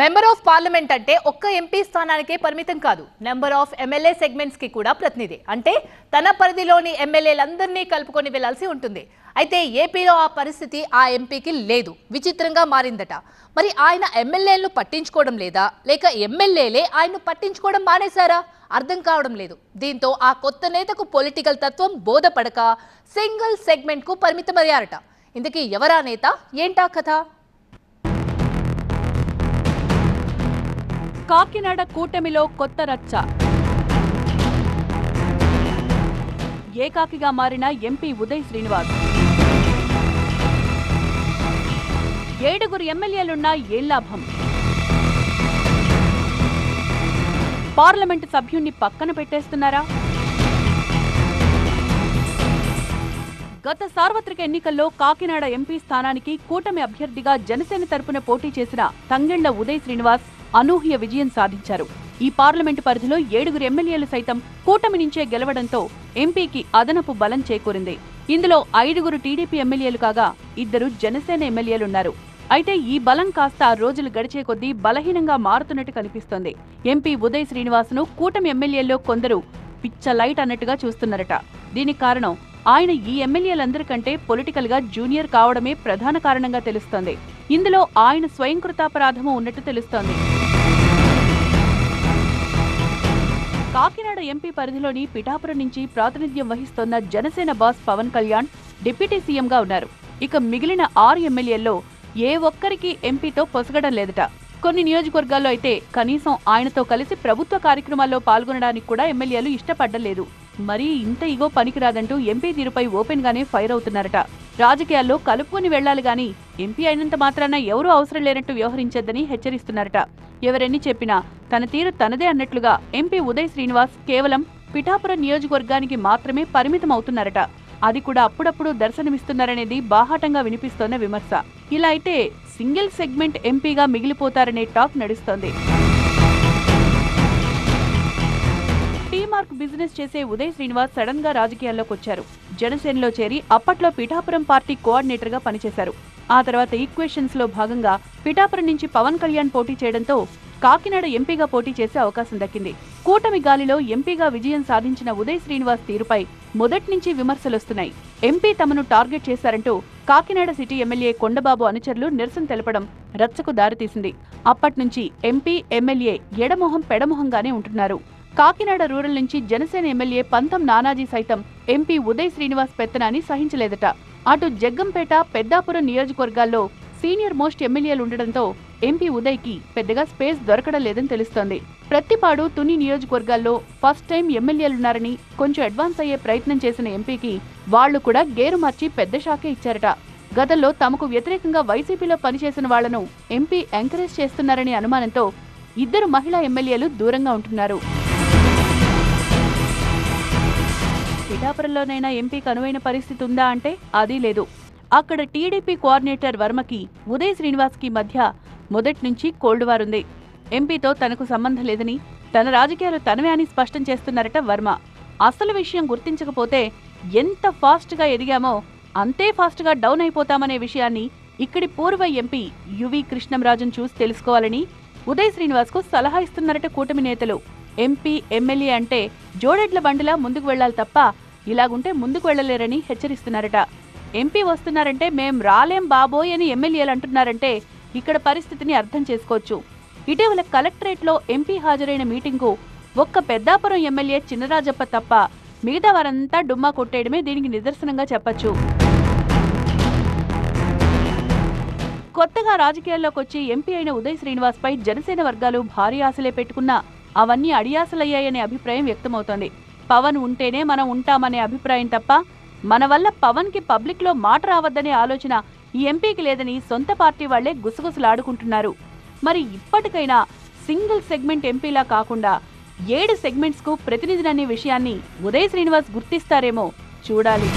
Member of parliament అంటే ఒక్క MP స్థానానికే పరిమితం కాదు. నెంబర్ ఆఫ్ ఎమ్మెల్యే సెగ్మెంట్స్ కి కూడా ప్రతినిధి. అంటే తన పరిధిలోని ఎమ్మెల్యేలందరినీ కలుపుకొని వెళ్లాల్సి ఉంటుంది. అయితే ఏపీలో ఆ పరిస్థితి ఆ ఎంపీకి లేదు. విచిత్రంగా మారిందట. మరి ఆయన ఎమ్మెల్యేలను పట్టించుకోవడం లేదా, లేక ఎమ్మెల్యేలే ఆయన్ను పట్టించుకోవడం మానేశారా? అర్థం కావడం లేదు. దీంతో ఆ కొత్త నేతకు పొలిటికల్ తత్వం బోధపడక సింగిల్ సెగ్మెంట్ కు పరిమితమయ్యారట. ఇందుకీ ఎవరా నేత, ఏంటా కథ? కాకినాడ కూటమిలో కొత్త రచ్చ. ఏకాకిగా మారిన ఎంపీ ఉదయ్ శ్రీనివాస్. 7 ఎమ్మెల్యేలున్నా ఏం లాభం? పార్లమెంటు సభ్యుణ్ణి పక్కన పెట్టేస్తున్నారా? గత సార్వత్రిక ఎన్నికల్లో కాకినాడ ఎంపీ స్థానానికి కూటమి అభ్యర్థిగా జనసేన తరపున పోటీ చేసిన తంగెళ్ల ఉదయ్ శ్రీనివాస్ అనూహ్య విజయం సాధించారు. ఈ పార్లమెంటు పరిధిలో 7 ఎమ్మెల్యేలు సైతం కూటమి నుంచే గెలవడంతో ఎంపీకి అదనపు బలం చేకూరింది. ఇందులో 5 టీడీపీ ఎమ్మెల్యేలు కాగా 2 జనసేన ఎమ్మెల్యేలున్నారు. అయితే ఈ బలం కాస్త రోజులు గడిచే కొద్దీ బలహీనంగా మారుతున్నట్టు కనిపిస్తోంది. ఎంపీ ఉదయ్ శ్రీనివాస్ను కూటమి ఎమ్మెల్యేల్లో కొందరు పిచ్చ లైట్ అన్నట్టుగా చూస్తున్నారట. దీనికి కారణం ఆయన ఈ ఎమ్మెల్యేలందరికంటే పొలిటికల్ గా జూనియర్ కావడమే ప్రధాన కారణంగా తెలుస్తోంది. ఇందులో ఆయన స్వయంకృతాపరాధము ఉన్నట్టు తెలుస్తోంది. కాకినాడ ఎంపీ పరిధిలోని పిఠాపురం నుంచి ప్రాతినిధ్యం వహిస్తోన్న జనసేన బాస్ పవన్ కళ్యాణ్ డిప్యూటీ సీఎంగా ఉన్నారు. ఇక మిగిలిన 6 ఎమ్మెల్యేల్లో ఏ ఒక్కరికి ఎంపీతో పొసగడం లేదట. కొన్ని నియోజకవర్గాల్లో అయితే కనీసం ఆయనతో కలిసి ప్రభుత్వ కార్యక్రమాల్లో పాల్గొనడానికి కూడా ఎమ్మెల్యేలు ఇష్టపడ్డలేదు. మరీ ఇంత ఇగో పనికిరాదంటూ ఎంపీ తీరుపై ఓపెన్ గానే ఫైర్ అవుతున్నారట. రాజకీయాల్లో కలుపుకొని వెళ్లాలి గాని ఎంపీ అయినంత మాత్రాన ఎవరూ అవసరం లేనట్టు వ్యవహరించొద్దని హెచ్చరిస్తున్నారట. ఎవరెన్ని చెప్పినా తన తీరు తనదే అన్నట్లుగా ఎంపీ ఉదయ్ శ్రీనివాస్ కేవలం పిఠాపురం నియోజకవర్గానికి మాత్రమే పరిమితం అవుతున్నారట. అది కూడా అప్పుడప్పుడు దర్శనమిస్తున్నారనేది బాహాటంగా వినిపిస్తోన్న విమర్శ. ఇలా అయితే సింగిల్ సెగ్మెంట్ ఎంపీగా మిగిలిపోతారనే టాక్ నడుస్తోంది. టీమార్క్ బిజినెస్ చేసే ఉదయ్ శ్రీనివాస్ సడన్ గా రాజకీయాల్లోకి వచ్చారు. జనసేనలో చేరి అప్పట్లో పిఠాపురం పార్టీ కోఆర్డినేటర్ గా పనిచేశారు. ఆ తర్వాత ఈక్వేషన్స్ లో భాగంగా పిఠాపురం నుంచి పవన్ కళ్యాణ్ పోటీ చేయడంతో కాకినాడ ఎంపీగా పోటీ చేసే అవకాశం దక్కింది. కూటమి గాలిలో ఎంపీగా విజయం సాధించిన ఉదయ్ శ్రీనివాస్ తీరుపై మొదటి నుంచి విమర్శలొస్తున్నాయి. ఎంపీ తమను టార్గెట్ చేశారంటూ కాకినాడ సిటీ ఎమ్మెల్యే కొండబాబు అనుచరులు నిరసన తెలపడం రచ్చకు దారితీసింది. అప్పట్నుంచి ఎంపీ, ఎమ్మెల్యే ఎడమొహం పెడమొహంగానే ఉంటున్నారు. కాకినాడ రూరల్ నుంచి జనసేన ఎమ్మెల్యే పంతం నానాజీ సైతం ఎంపీ ఉదయ్ శ్రీనివాస్ పెత్తనాన్ని సహించలేదట. అటు జగ్గంపేట, పెద్దాపురం నియోజకవర్గాల్లో సీనియర్ మోస్ట్ ఎమ్మెల్యేలు ఉండడంతో ఎంపీ ఉదయ్ కి పెద్దగా స్పేస్ దొరకడం లేదని తెలుస్తోంది. ప్రత్తిపాడు, తుని నియోజకవర్గాల్లో ఫస్ట్ టైం ఎమ్మెల్యేలున్నారని కొంచెం అడ్వాన్స్ అయ్యే ప్రయత్నం చేసిన ఎంపీకి వాళ్లు కూడా గేరు మార్చి పెద్ద షాకే ఇచ్చారట. గతంలో తమకు వ్యతిరేకంగా వైసీపీలో పనిచేసిన వాళ్లను ఎంపీ ఎంకరేజ్ చేస్తున్నారనే అనుమానంతో 2 మహిళా ఎమ్మెల్యేలు దూరంగా ఉంటున్నారు. పిఠాపురంలోనైనా ఎంపీకి అనువైన పరిస్థితి ఉందా అంటే అదీ లేదు. అక్కడ టీడీపీ కోఆర్డినేటర్ వర్మకి ఉదయ్ శ్రీనివాస్ కి మధ్య మొదటి నుంచి కోల్డ్ వార్ ఉంది. ఎంపీతో తనకు సంబంధం లేదని, తన రాజకీయాలు తనవే అని స్పష్టం చేస్తున్నారట వర్మ. అసలు విషయం గుర్తించకపోతే ఎంత ఫాస్ట్ గా ఎదిగామో అంతే ఫాస్ట్ గా డౌన్ అయిపోతామనే విషయాన్ని ఇక్కడి పూర్వ ఎంపీ యువి కృష్ణంరాజును చూసి తెలుసుకోవాలని ఉదయ్ శ్రీనివాస్ కు సలహా ఇస్తున్నారట కూటమి నేతలు. ఎంపీ, ఎమ్మెల్యే అంటే జోడెడ్ల బండిలా ముందుకు వెళ్లాలి తప్ప ఇలాగుంటే ముందుకు వెళ్లలేరని హెచ్చరిస్తున్నారట. ఎంపీ వస్తున్నారంటే మేం రాలేం బాబోయ్ అని ఎమ్మెల్యేలు అంటున్నారంటే ఇక్కడ పరిస్థితిని అర్థం చేసుకోవచ్చు. ఇటీవల కలెక్టరేట్లో ఎంపీ హాజరైన మీటింగ్కు ఒక్క పెద్దాపురం ఎమ్మెల్యే చినరాజప్ప తప్ప మిగతా వారంతా డుమ్మా కొట్టేయడమే దీనికి నిదర్శనంగా చెప్పొచ్చు. కొత్తగా రాజకీయాల్లోకి వచ్చి ఎంపీ అయిన ఉదయ్ శ్రీనివాస్ పై జనసేన వర్గాలు భారీ ఆశలే పెట్టుకున్నా అవన్నీ అడియాసలయ్యాయనే అభిప్రాయం వ్యక్తమవుతోంది. పవన్ ఉంటేనే మనం ఉంటామనే అభిప్రాయం తప్ప మన వల్ల పవన్ కి పబ్లిక్ లో మాట రావద్దనే ఆలోచన ఈ ఎంపీకి లేదని సొంత పార్టీ వాళ్లే గుసగుసలాడుకుంటున్నారు. మరి ఇప్పటికైనా సింగిల్ సెగ్మెంట్ ఎంపీలా కాకుండా 7 సెగ్మెంట్స్ కు ప్రతినిధిననే విషయాన్ని ఉదయ్ శ్రీనివాస్ గుర్తిస్తారేమో చూడాలి.